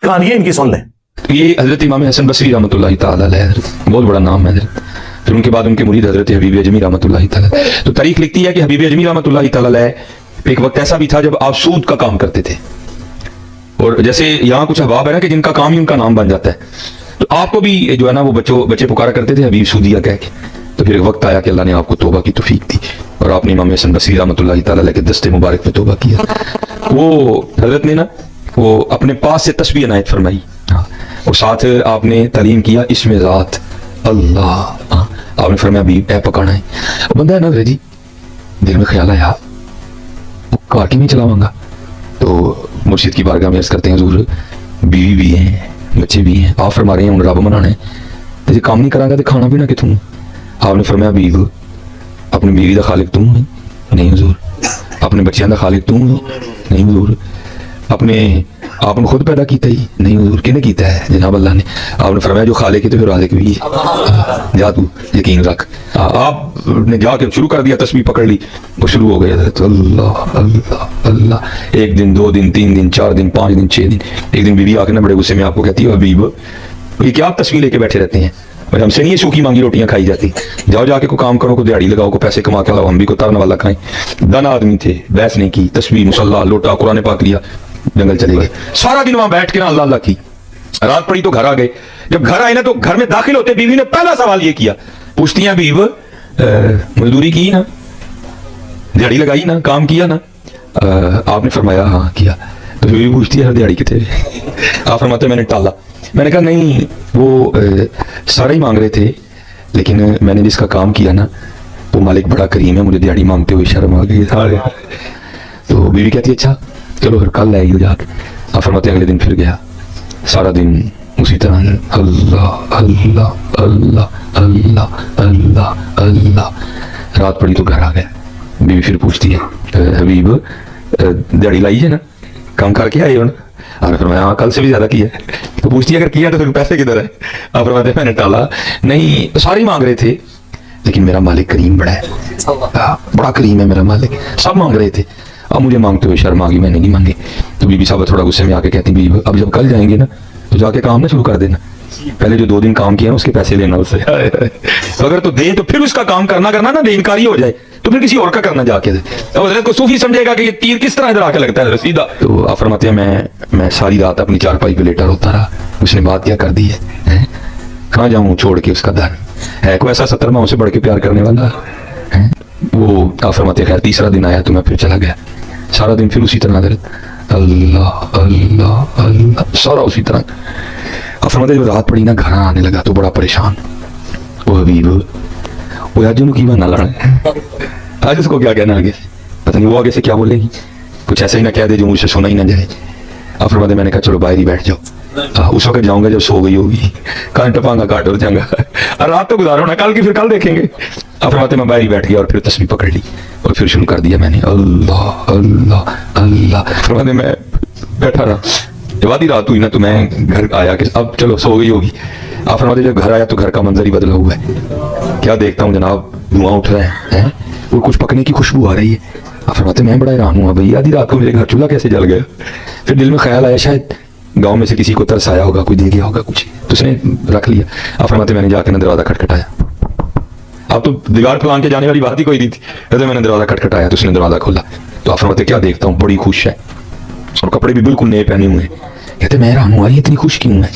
कहानी इनकी सुन लें। ये हजरत इमाम हसन बसरी रहमतुल्लाह ताला अलैह, बहुत बड़ा नाम है हजरत। फिर उनके बाद उनके मुरीद हजरत हबीब अजमी रहमतुल्लाह ताला। तो तारीख लिखती है कि हबीब अजमी रहमतुल्लाह ताला अलैह एक वक्त ऐसा भी था जब आप सूद का काम करते थे, और जैसे यहाँ कुछ अहबाब है ना कि जिनका काम ही उनका नाम बन जाता है, तो आपको भी जो है ना वो बच्चे पुकारा करते थे हबीब सूदिया कह के। तो फिर एक वक्त आया कि अल्लाह ने आपको तौबा की तौफीक दी और आपने इमाम हसन बसरी रहमतुल्लाह ताला अलैह के दस्ते मुबारक पे तौबा किया। वो हजरत ने ना वो अपने पास से तस्बीह इनायत फरमाई, और साथ आपने तालीम किया इसमें ज़ात अल्लाह। आपने फरमाया अभी ऐ पकाना है। बंदा है ना जी, दिल में ख्याल आया कार की नहीं चलावांगा, तो मुर्शिद की बारगाह में अर्ज करते हैं हुजूर बीवी भी हैं बच्चे भी हैं, आप फरमा रहे हैं रब मनाना है, तो जो काम नहीं करांगा तो खाना पीना कितों। आपने फरमाया बीवी अपनी बीवी का खालिक तू है नहीं हुजूर, अपने बच्चों का खालिक तू है नहीं हुजूर, अपने आपने खुद पैदा किया ही नहीं हुजूर, किने किया है जनाब अल्लाह ने। आपने फरमाया जो खालिक है तो फिर राज़िक भी है, जा तू यकीन रख। आपने जाके शुरू कर दिया, तस्बीह पकड़ ली, वो शुरू हो गया अल्लाह अल्लाह अल्लाह। 1 दिन 2 दिन 3 दिन 4 दिन 5 दिन 6 दिन। एक दिन बीवी आके ना बड़े गुस्से में आपको कहती है हबीब ये क्या आप तस्बीह लेके बैठे रहते हैं, और हमसे नहीं ये सूखी मांगी रोटियां खाई जाती, जाओ जाके को काम करो, को दिहाड़ी लगाओ, को पैसे कमा के लाओ, हम भी को तरने वाला खाएं। दन आदमी थे, बहस नहीं की, तस्बीह मुसल्ला लोटा कुरान पाक लिया, जंगल चले गए। सारा दिन वहां बैठ के ना अल्लाह अल्लाह की। रात पड़ी तो घर आ गए। जब घर आए ना तो घर में दाखिल होते बीवी ने पहला सवाल ये किया, पूछती हैं बीव मजदूरी की ना, दिहाड़ी लगाई ना, काम किया ना। आपने फरमाया हाँ किया। तो बीवी पूछती है दिहाड़ी कितने? आप फरमाते मैंने टाला। मैंने कहा नहीं वो सारे ही मांग रहे थे, लेकिन मैंने जिसका काम किया ना वो मालिक बड़ा करीम है, मुझे दिहाड़ी मांगते हुए शर्म आ गई सारे। तो बीवी कहती है अच्छा चलो फिर कल आएगी जाके। आप फरमाते अगले दिन फिर गया, सारा दिन उसी तरह अल्लाह अल्लाह अल्लाह अल्लाह अल्लाह अल्लाह। रात पड़ी तो घर आ गया। बीवी फिर पूछती है हबीब दिहाड़ी लाई है ना, काम करके आए हो ना? आपने फरमाया हाँ कल से भी ज्यादा किया। तो पूछती है अगर किया तो फिर पैसे किधर है? आप फरमाते मैंने टाला। नहीं सारे मांग रहे थे, लेकिन मेरा मालिक करीम बड़ा है, बड़ा करीम है मेरा मालिक, सब मांग रहे थे, अब मुझे मांगते हुए शर्म आ गई, मैंने नहीं मांगे। तो बीबी साहब थोड़ा गुस्से में आके कहती बीबी अब जब कल जाएंगे ना तो जाके काम ना शुरू कर देना, पहले जो 2 दिन काम किया ना उसके पैसे लेना उससे। तो अगर तो दे तो फिर उसका काम करना ना बेइनकारी हो जाए तो फिर किसी और का करना जाके दे। तो हज़रत को सूफी समझेगा कि ये तीर किस तरह इधर आके लगता है सीधा। तो आप फरमाते हैं मैं सारी रात अपनी चारपाई पे लेटा रोता रहा, उसने बात क्या कर दी है? कहाँ जाऊँ छोड़ के उसका दर है, कोई ऐसा 70 माह से बढ़ के प्यार करने वाला है? वो आप फरमाते खैर तीसरा दिन आया तो मैं फिर चला गया, सारा दिन फिर उसी तरह अल्लाह अल्लाह अल्लाह सारा उसी तरह। अब फरमाते जब रात पड़ी ना घर आने लगा तो बड़ा परेशान, वो हबीब वो आज की बना लड़ा, आज उसको क्या कहना आगे पता नहीं, वो आगे से क्या बोलेगी, कुछ ऐसा ही ना कह दे जो मुझसे सुना ही ना जाए। अब फरमाते मैंने कहा चलो बाहर ही बैठ जाओ, उस वक्त जाऊंगा जब सो गई होगी, कान टपांगा काट हो जाऊंगा, और रात तो गुजारो ना, कल की फिर कल देखेंगे। अब फरमाते मैं बाहर ही बैठ गया और फिर तस्बीह पकड़ ली और फिर शुरू कर दिया मैंने अल्लाह अल्लाह अल्लाह। फरमाते मैं बैठा रहा, जब आधी रात हुई ना तो मैं घर आया कि अब चलो सो गई होगी। आप फरमाते जब घर आया तो घर का मंजर ही बदला हुआ है, क्या देखता हूँ जनाब धुआं उठ रहा है और कुछ पकने की खुशबू आ रही है। आप फरमाते मैं बड़ा हैरान हुआ भाई आधी रात को मेरे घर चूल्हा कैसे जल गया। फिर दिल में ख्याल आया शायद गांव में से किसी को तरस आया होगा, कोई दे गया होगा कुछ, तो उसने रख लिया। आप फरमाते मैंने जाकर ना दरवाजा खटखटाया, अब तो दीवार फलांग के जाने वाली बात ही कोई नहीं थी, कहते मैंने दरवाजा खटखटाया तो उसने दरवाजा खोला। तो आप फरमाते क्या देखता हूँ बड़ी खुश है और कपड़े भी बिल्कुल नए पहने हुए हैं। कहते मैं हैरान हुआ ये इतनी खुश क्यों है,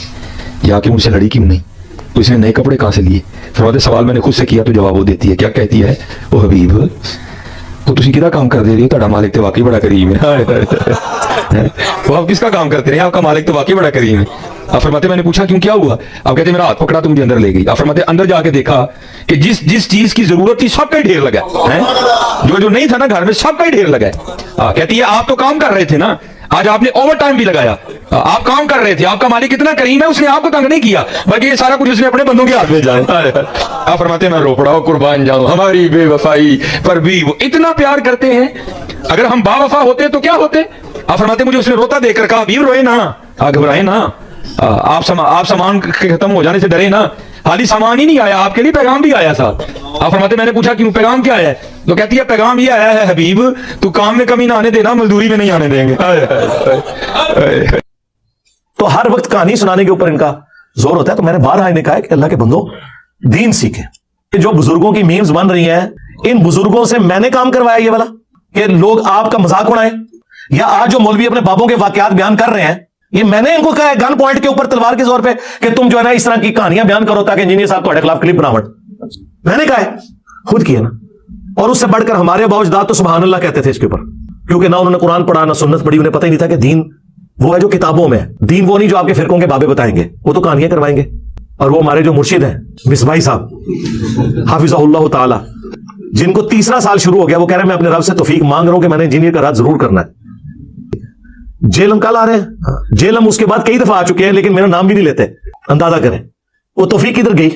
या कि मुझसे लड़ी क्यों नहीं, तो इसने नए कपड़े कहाँ से लिए? फरमाते सवाल मैंने खुद से किया तो जवाब वो देती है, क्या कहती है ओ हबीब वो तुसी किदा काम कर दे रही हो, ਤੁਹਾਡਾ मालिक तो वाकई बड़ा करीम है। वो आप किसका काम करते रहे, आपका मालिक तो वाकई बड़ा करीम है। आप फरमाते मैंने पूछा क्यों क्या हुआ? आप कहते मेरा हाथ पकड़ा तो मुझे अंदर ले गई। आप फरमाते अंदर जाके देखा कि जिस चीज की जरूरत थी सबका ही ढेर लगा है, जो नहीं था ना घर में सबका ही ढेर लगा है। कहती है आप तो काम कर रहे थे ना, आज आपने ओवर टाइम भी लगाया, आप काम कर रहे थे, आपका मालिक इतना करीम है उसने आपको तंग नहीं किया, बल्कि ये सारा कुछ उसने अपने बंदों के हाथ में जाए। आप फरमाते मैं रो पड़ा कुर्बान जाऊं हमारी बेवफाई पर भी वो इतना प्यार करते हैं, अगर हम बावफा होते तो क्या होते? आप फरमाते मुझे उसने रोता देखकर कहा बीव रोए ना, घबराए ना, आप सामान खत्म हो जाने से डरे ना, खाली सामान ही नहीं आया आपके लिए पैगाम भी आया साथ। आप फरमाते मैंने पूछा क्यों पैगाम क्या है? तो कहती है पैगाम ये आया है हबीब तू काम में कमी ना आने देना, मजदूरी में नहीं आने देंगे। تو ہر وقت کہانی سنانے کے اوپر ان کا زور ہوتا ہے. تو میں نے بارہا انہیں کہا ہے کہ اللہ کے بندو دین سیکھیں. جو بزرگوں کی میمز بن رہی ہیں, ان بزرگوں سے میں نے کام کروایا یہ والا کہ لوگ آپ کا مذاق اڑائیں, یا آج جو مولوی اپنے بابوں کے واقعات بیان کر رہے ہیں یہ میں نے ان کو کہا ہے گن پوائنٹ کے اوپر تلوار کے زور پہ کہ تم جو ہے نا اس طرح کی کہانیاں بیان کرو تاکہ انجینئر صاحب تمہارے خلاف کلپ بناوٹ. میں نے کہا ہے, خود کیا نا. اور اس سے بڑھ کر ہمارے ابا اجداد تو سبحان اللہ کہتے تھے اس کے اوپر, کیونکہ نہ انہوں نے قرآن پڑھا نہ سنت پڑھی, انہیں پتہ ہی نہیں تھا کہ دین وہ ہے جو کتابوں میں ہے. دین وہ نہیں جو آپ کے فرقوں کے بابے بتائیں گے, وہ تو کہانیاں کروائیں گے. اور وہ ہمارے جو مرشد ہیں مصباحی صاحب حافظہ اللہ تعالی, جن کو تیسرا سال شروع ہو گیا, وہ کہہ رہے ہیں میں اپنے رب سے توفیق مانگ رہا ہوں کہ میں نے انجینئر کا راز ضرور کرنا ہے. جیلم کل آ رہے ہیں, جیلم اس کے بعد کئی دفعہ آ چکے ہیں لیکن میرا نام بھی نہیں لیتے. اندازہ کریں وہ توفیق کدھر گئی.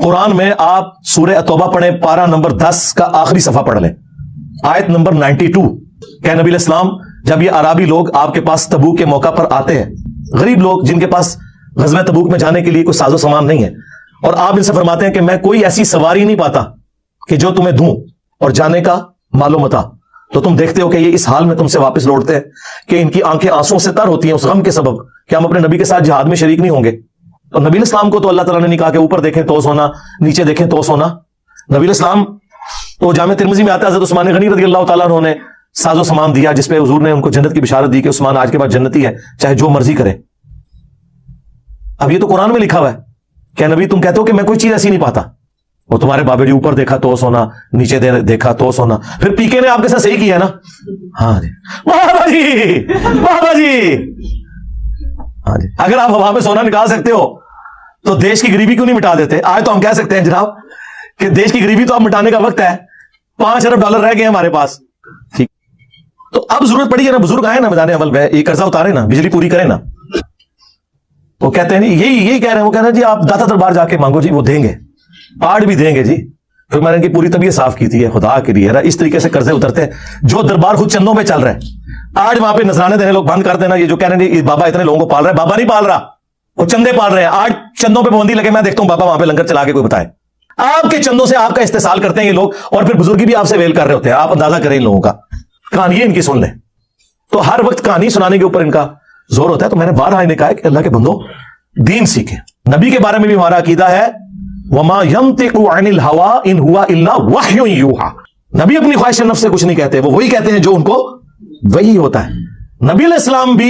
قرآن میں آپ سورہ توبہ پڑھیں, پارہ نمبر 10 کا آخری صفحہ پڑھ لیں, آیت نمبر 92. کہ نبی علیہ السلام جب یہ عرابی لوگ آپ کے پاس تبوک کے موقع پر آتے ہیں, غریب لوگ جن کے پاس غزوہ تبوک میں جانے کے لیے کوئی ساز و سامان نہیں ہے, اور آپ ان سے فرماتے ہیں کہ میں کوئی ایسی سواری نہیں پاتا کہ جو تمہیں دوں اور جانے کا مال و متاع, تو تم دیکھتے ہو کہ یہ اس حال میں تم سے واپس لوٹتے ہیں کہ ان کی آنکھیں آنسوں سے تر ہوتی ہیں اس غم کے سبب کہ ہم اپنے نبی کے ساتھ جہاد میں شریک نہیں ہوں گے. اور نبی علیہ السلام کو تو اللہ تعالیٰ نے نہیں کہا کہ اوپر دیکھیں تو سونا, نیچے دیکھیں تو سونا. نبی علیہ السلام تو جامع ترمذی میں آتا ہے, حضرت عثمان غنی رضی اللہ تعالیٰ عنہ نے ساز و سامان دیا جس پہ حضور نے ان کو جنت کی بشارت دی کہ عثمان آج کے بعد جنتی ہے چاہے جو مرضی کرے. اب یہ تو قرآن میں لکھا ہوا ہے کہ نبی تم کہتے ہو کہ میں کوئی چیز ایسی نہیں پاتا, وہ تمہارے بابے جی اوپر دیکھا تو سونا, نیچے دیکھا تو سونا. پھر پی کے نے آپ کے ساتھ صحیح کیا نا. ہاں جی بابا جی, بابا جی, ہاں جی. اگر آپ ہوا میں سونا نکال سکتے ہو تو دیش کی غریبی کیوں نہیں مٹا دیتے. آج تو ہم کہہ سکتے ہیں جناب کہ دیش کی غریبی تو اب مٹانے کا وقت ہے, $5 ارب رہ گئے ہیں ہمارے پاس. ٹھیک, تو اب ضرورت پڑی ہے نا, بزرگ آئے نا میدان عمل میں, یہ قرضہ اتارے نا, بجلی پوری کرے نا. وہ کہتے ہیں یہی کہہ رہے ہیں, وہ کہہ رہے ہیں جی آپ داتا دربار جا کے مانگو جی, وہ دیں گے, آڑ بھی دیں گے جی. پھر میں نے ان کی پوری طبیعت صاف کی تھی ہے خدا کے لیے. اس طریقے سے قرضے اترتے ہیں جو دربار خود چندوں پہ چل رہا ہے. آج وہاں پہ نذرانے دینے لوگ بند کر دینا, یہ جو کہہ رہے ہیں بابا اتنے لوگوں کو پال رہا ہے, بابا نہیں پال رہا, وہ چندے پال رہے ہیں. آج چندوں پہ پابندی لگے, میں دیکھتا ہوں بابا وہاں پہ لنگر چلا کے کوئی بتائے. آپ کے چندوں سے آپ کا استحصال کرتے ہیں یہ لوگ, اور پھر بزرگی بھی آپ سے ویل کر رہے ہوتے ہیں. آپ اندازہ کریں ان لوگوں کا, کہانی ان کی سن لیں. تو ہر وقت کہانی سنانے کے اوپر ان کا زور ہوتا ہے. تو میں نے بارہا انہیں کہا ہے کہ اللہ کے بندو دین سیکھیں. نبی کے بارے میں بھی ہمارا عقیدہ ہے وما ينطق عن الهوى ان هو الا وحی یوحى. نبی اپنی خواہش نفس سے کچھ نہیں کہتے, وہ وہی کہتے ہیں جو ان کو وحی ہوتا ہے. نبی علیہ السلام بھی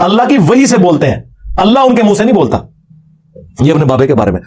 اللہ کی وحی سے بولتے ہیں, اللہ ان کے منہ سے نہیں بولتا. یہ اپنے بابے کے بارے میں